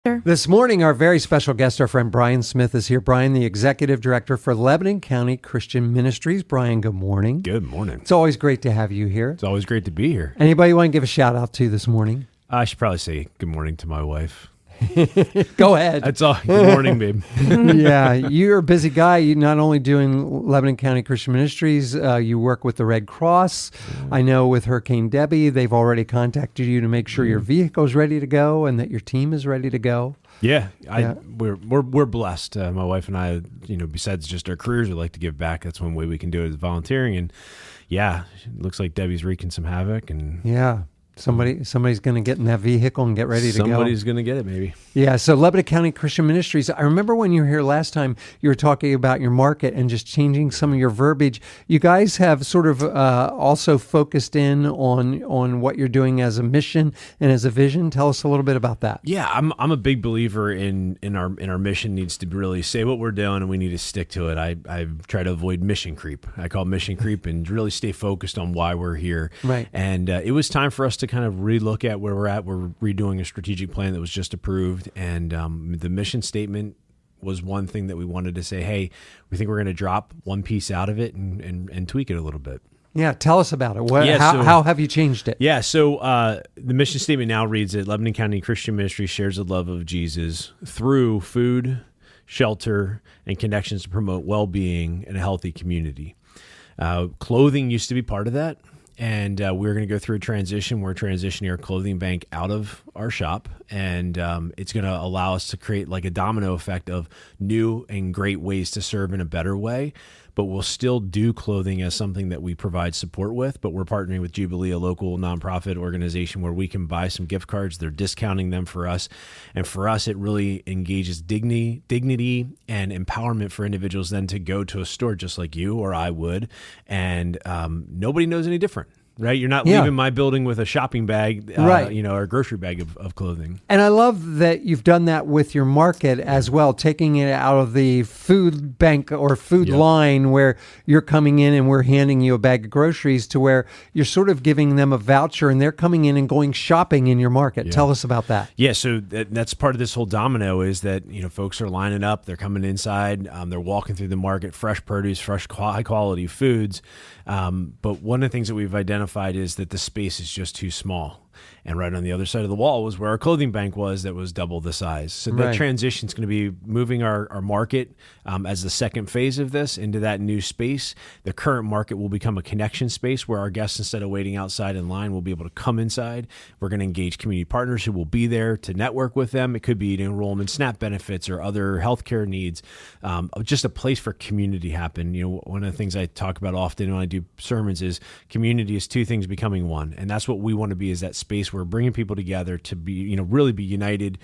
Pastor. This morning, our very special guest, our friend Bryan Smith, is here. Bryan, the Executive Director for Lebanon County Christian Ministries. Bryan, good morning. Good morning. It's always great to have you here. It's always great to be here. Anybody want to give a shout out to this morning? I should probably say good morning to my wife. Go ahead. That's all. Good morning, babe. Yeah, you're a busy guy. You're not only doing Lebanon County Christian Ministries, you work with the Red Cross. I know with Hurricane Debbie, they've already contacted you to make sure your vehicle is ready to go and that your team is ready to go. Yeah, we're blessed. My wife and I, besides just our careers, we like to give back. That's one way we can do it is volunteering. And yeah, it looks like Debbie's wreaking some havoc. And yeah. Somebody's going to get in that vehicle and get ready to go. Somebody's going to get it, maybe. Yeah, so Lebanon County Christian Ministries. I remember when you were here last time, you were talking about your market and just changing some of your verbiage. You guys have sort of also focused in on what you're doing as a mission and as a vision. Tell us a little bit about that. Yeah, I'm a big believer in our mission needs to really say what we're doing and we need to stick to it. I try to avoid mission creep. I call it mission creep and really stay focused on why we're here. Right. And it was time for us to kind of relook at where we're at. We're redoing a strategic plan that was just approved, and the mission statement was one thing that we wanted to say, hey, we think we're going to drop one piece out of it and tweak it a little bit. Yeah, tell us about it. How have you changed it? Yeah, so the mission statement now reads that Lebanon County Christian Ministry shares the love of Jesus through food, shelter, and connections to promote well-being and a healthy community. Clothing used to be part of that. And we're going to go through a transition. We're transitioning our clothing bank out of our shop, and it's going to allow us to create like a domino effect of new and great ways to serve in a better way. But we'll still do clothing as something that we provide support with. But we're partnering with Jubilee, a local nonprofit organization where we can buy some gift cards. They're discounting them for us. And for us, it really engages dignity and empowerment for individuals then to go to a store just like you or I would. And nobody knows any different. Right, you're not leaving my building with a shopping bag, right? Or a grocery bag of clothing. And I love that you've done that with your market as well, taking it out of the food bank or food line where you're coming in and we're handing you a bag of groceries to where you're sort of giving them a voucher and they're coming in and going shopping in your market. Yeah. Tell us about that. Yeah, so that's part of this whole domino is that folks are lining up, they're coming inside, they're walking through the market, fresh produce, fresh high quality foods. But one of the things that we've identified is that the space is just too small. And right on the other side of the wall was where our clothing bank was that was double the size. So that transition is going to be moving our market as the second phase of this into that new space. The current market will become a connection space where our guests, instead of waiting outside in line, will be able to come inside. We're going to engage community partners who will be there to network with them. It could be to enroll them in SNAP benefits or other healthcare needs. Just a place for community happen. One of the things I talk about often when I do sermons is community is two things becoming one. And that's what we want to be, is that space where we're bringing people together to be, really be united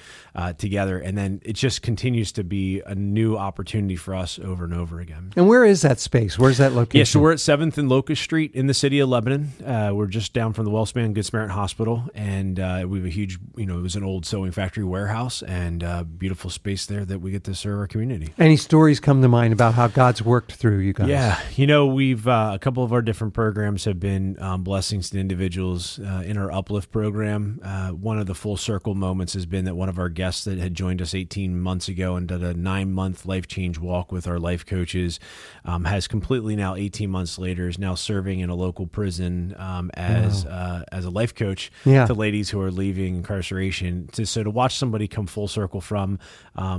together. And then it just continues to be a new opportunity for us over and over again. And where is that space? Where's that location? Yeah, so we're at 7th and Locust Street in the city of Lebanon. We're just down from the Wellspan Good Samaritan Hospital. And we have a huge, it was an old sewing factory warehouse and beautiful space there that we get to serve our community. Any stories come to mind about how God's worked through you guys? Yeah, we've, a couple of our different programs have been blessings to individuals in our Uplift program. One of the full circle moments has been that one of our guests that had joined us 18 months ago and did a 9-month life change walk with our life coaches has completely now 18 months later is now serving in a local prison as a life coach to ladies who are leaving incarceration. So to watch somebody come full circle from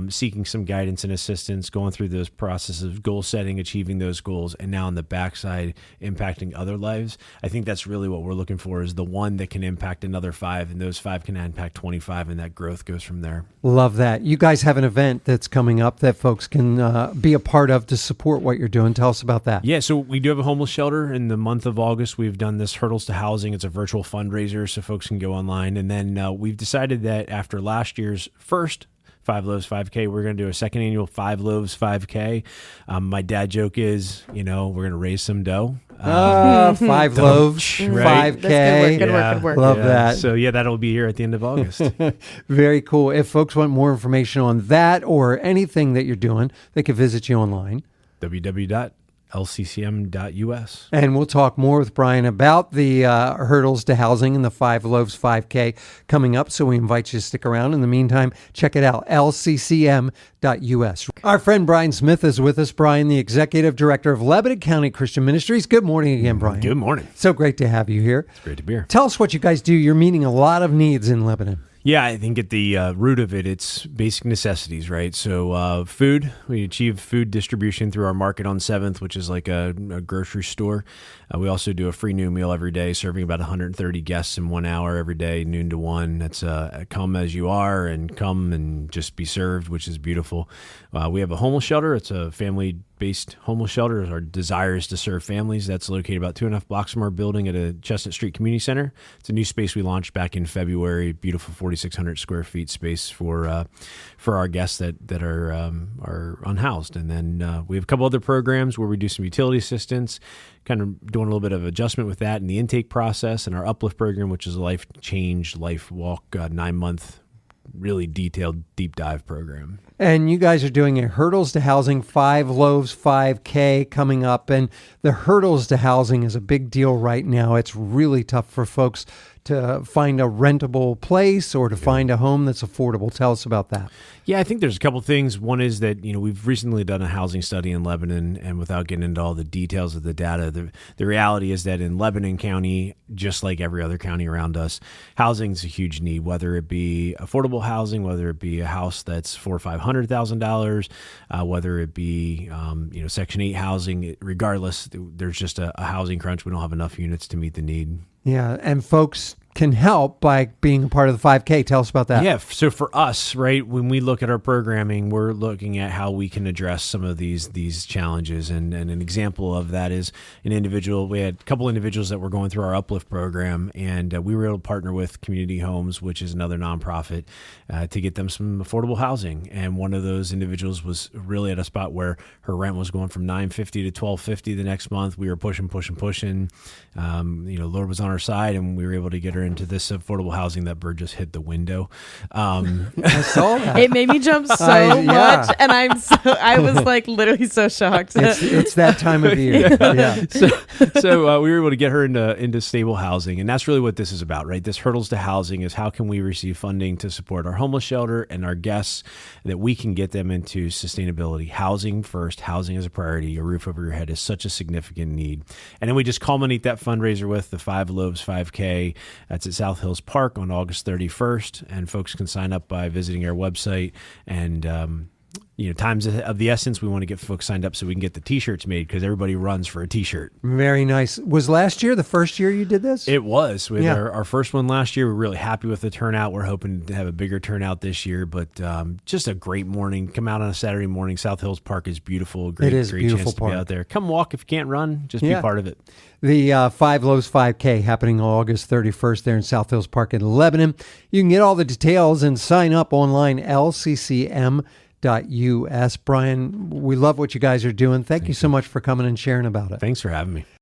seeking some guidance and assistance, going through those processes of goal setting, achieving those goals, and now on the backside impacting other lives, I think that's really what we're looking for, is the one that can impact another 5, and those 5 can impact 25, and that growth goes from there. Love that. You guys have an event that's coming up that folks can be a part of to support what you're doing. Tell us about that. Yeah, so we do have a homeless shelter in the month of August. We've done this Hurdles to Housing. It's a virtual fundraiser, so folks can go online. And then we've decided that after last year's first 5 Loaves 5K, we're going to do a second annual 5 Loaves 5K. My dad joke is, we're going to raise some dough. 5 loaves, right? 5K. Good work. Love that. So that'll be here at the end of August. Very cool. If folks want more information on that or anything that you're doing, they can visit you online. www lccm.us. And we'll talk more with Bryan about the hurdles to housing and the 5 Loaves 5K coming up. So we invite you to stick around. In the meantime, check it out, lccm.us. Our friend Bryan Smith is with us. Bryan, the Executive Director of Lebanon County Christian Ministries. Good morning again, Bryan. Good morning. So great to have you here. It's great to be here. Tell us what you guys do. You're meeting a lot of needs in Lebanon. Yeah, I think at the root of it, it's basic necessities, right? So food, we achieve food distribution through our market on 7th, which is like a grocery store. We also do a free noon meal every day, serving about 130 guests in 1 hour every day, noon to 1. That's come as you are and come and just be served, which is beautiful. We have a homeless shelter. It's a family-based homeless shelter. Our desire is to serve families. That's located about 2.5 blocks from our building at a Chestnut Street Community Center. It's a new space we launched back in February. Beautiful 4,600 square feet space for our guests that are unhoused. And then we have a couple other programs where we do some utility assistance, kind of doing a little bit of adjustment with that in the intake process, and our Uplift program, which is a life change, life walk, 9-month, really detailed deep dive program. And you guys are doing a Hurdles to Housing 5 Loaves 5K coming up. And the hurdles to housing is a big deal right now. It's really tough for folks to find a rentable place or to find a home that's affordable. Tell us about that. Yeah, I think there's a couple things. One is that, we've recently done a housing study in Lebanon, and without getting into all the details of the data, the reality is that in Lebanon County, just like every other county around us, housing is a huge need, whether it be affordable housing, whether it be a house that's $400,000 or $500,000, whether it be, Section 8 housing. Regardless, there's just a housing crunch. We don't have enough units to meet the need. Yeah, and folks can help by being a part of the 5K. Tell us about that. Yeah, so for us, right, when we look at our programming, we're looking at how we can address some of these challenges. And an example of that is an individual. We had a couple individuals that were going through our Uplift program, and we were able to partner with Community Homes, which is another nonprofit, to get them some affordable housing. And one of those individuals was really at a spot where her rent was going from $950 to $1,250 the next month. We were pushing. Lord was on our side, and we were able to get her into this affordable housing. That bird just hit the window. I saw that. It made me jump so much, and I was like literally so shocked. It's that time of year. Yeah. So we were able to get her into stable housing, and that's really what this is about, right? This Hurdles to Housing is how can we receive funding to support our homeless shelter and our guests, that we can get them into sustainability. Housing first, housing is a priority. A roof over your head is such a significant need. And then we just culminate that fundraiser with the 5 Loaves 5K. That's at South Hills Park on August 31st, and folks can sign up by visiting our website. And times of the essence, we want to get folks signed up so we can get the T-shirts made, because everybody runs for a T-shirt. Very nice. Was last year the first year you did this? It was. We had our first one last year. We're really happy with the turnout. We're hoping to have a bigger turnout this year, but just a great morning. Come out on a Saturday morning. South Hills Park is beautiful. Great beautiful chance to park. be out there. Come walk if you can't run. Just be part of it. The 5 Loaves 5K happening August 31st there in South Hills Park in Lebanon. You can get all the details and sign up online, lccm.us. Bryan, we love what you guys are doing. Thank you so much for coming and sharing about it. Thanks for having me.